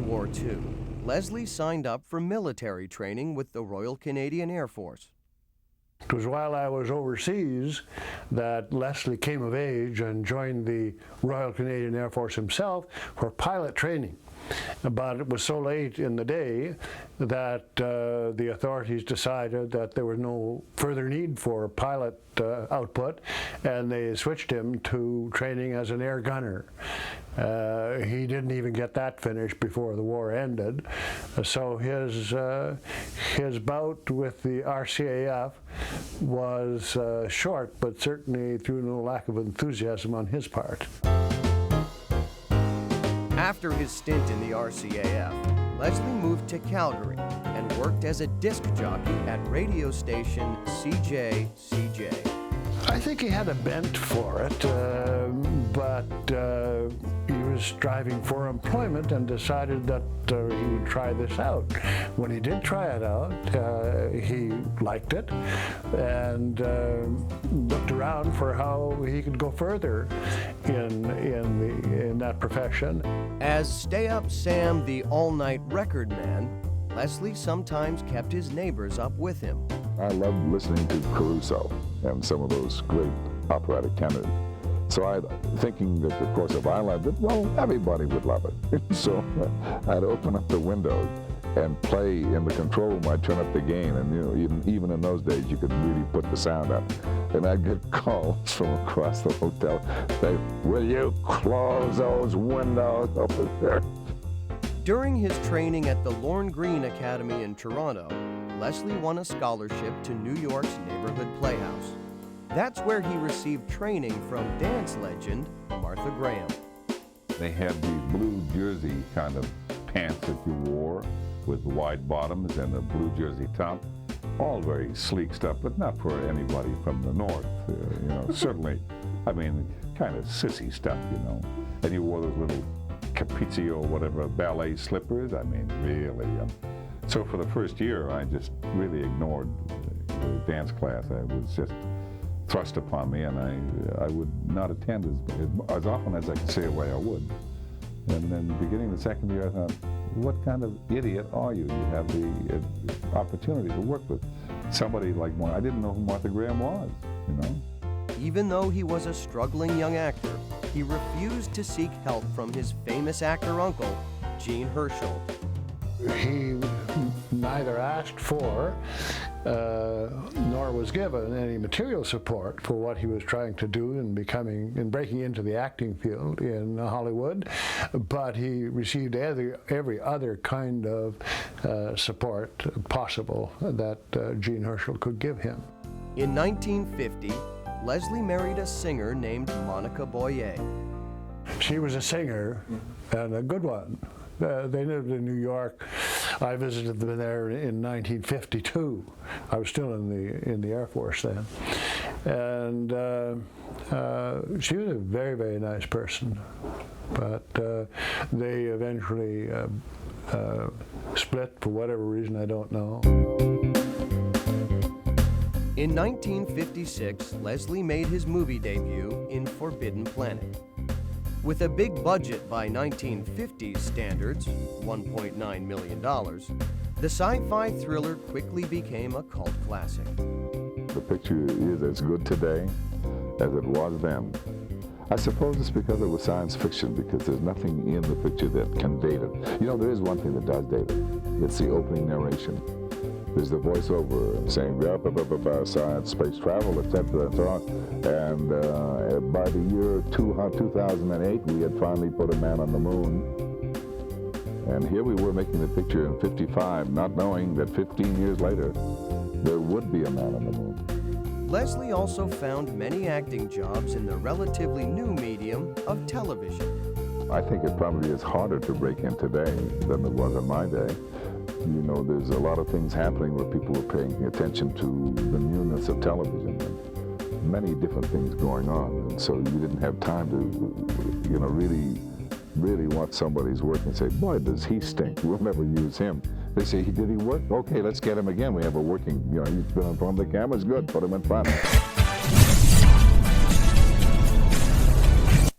War II, Leslie signed up for military training with the Royal Canadian Air Force. It was while I was overseas that Leslie came of age and joined the Royal Canadian Air Force himself for pilot training. But it was so late in the day that the authorities decided that there was no further need for pilot output, and they switched him to training as an air gunner. He didn't even get that finished before the war ended, so his bout with the RCAF was short, but certainly through no lack of enthusiasm on his part. After his stint in the RCAF, Leslie moved to Calgary and worked as a disc jockey at radio station CJCJ. I think he had a bent for it, but he was striving for employment and decided that he would try this out. When he did try it out, he liked it and looked around for how he could go further in that profession. As Stay Up Sam, the all-night record man, Leslie sometimes kept his neighbors up with him. I loved listening to Caruso and some of those great operatic tenors. So thinking that, of course, if I loved it, well, everybody would love it. So I'd open up the windows and play in the control room. I'd turn up the gain, and you know, even in those days, you could really put the sound up. And I'd get calls from across the hotel saying, "Will you close those windows over there?" During his training at the Lorne Greene Academy in Toronto, Leslie won a scholarship to New York's Neighborhood Playhouse. That's where he received training from dance legend Martha Graham. They had these blue jersey kind of pants that you wore with wide bottoms and a blue jersey top. All very sleek stuff, but not for anybody from the north. You know, certainly, I mean, kind of sissy stuff, you know. And you wore those little Capizio, whatever, ballet slippers. I mean, really. So for the first year, I just really ignored the dance class. It was just thrust upon me, and I would not attend as often as I could say why I would. And then beginning the second year, I thought, what kind of idiot are you? You have the opportunity to work with somebody like Martha. I didn't know who Martha Graham was, you know. Even though he was a struggling young actor, he refused to seek help from his famous actor uncle, Gene Herschel. He neither asked for nor was given any material support for what he was trying to do in breaking into the acting field in Hollywood, but he received every other kind of support possible that Gene Herschel could give him. In 1950, Leslie married a singer named Monica Boyer. She was a singer, and a good one. They lived in New York. I visited them there in 1952. I was still in the Air Force then, and she was a very, very nice person. But they eventually split for whatever reason, I don't know. In 1956, Leslie made his movie debut in Forbidden Planet. With a big budget by 1950s standards, $1.9 million, the sci-fi thriller quickly became a cult classic. The picture is as good today as it was then. I suppose it's because it was science fiction, because there's nothing in the picture that can date it. You know, there is one thing that does date it. It's the opening narration. There's the voiceover saying, science, space travel, etc. and so on. And by the year 2008, we had finally put a man on the moon. And here we were making the picture in 55, not knowing that 15 years later, there would be a man on the moon. Leslie also found many acting jobs in the relatively new medium of television. I think it probably is harder to break in today than it was in my day. You know, there's a lot of things happening where people are paying attention to the newness of television and many different things going on. And so you didn't have time to, you know, really watch somebody's work and say, boy, does he stink. We'll never use him. They say, did he work? Okay, let's get him again. We have a working, you know, he's been in front of the camera. It's good. Put him in front.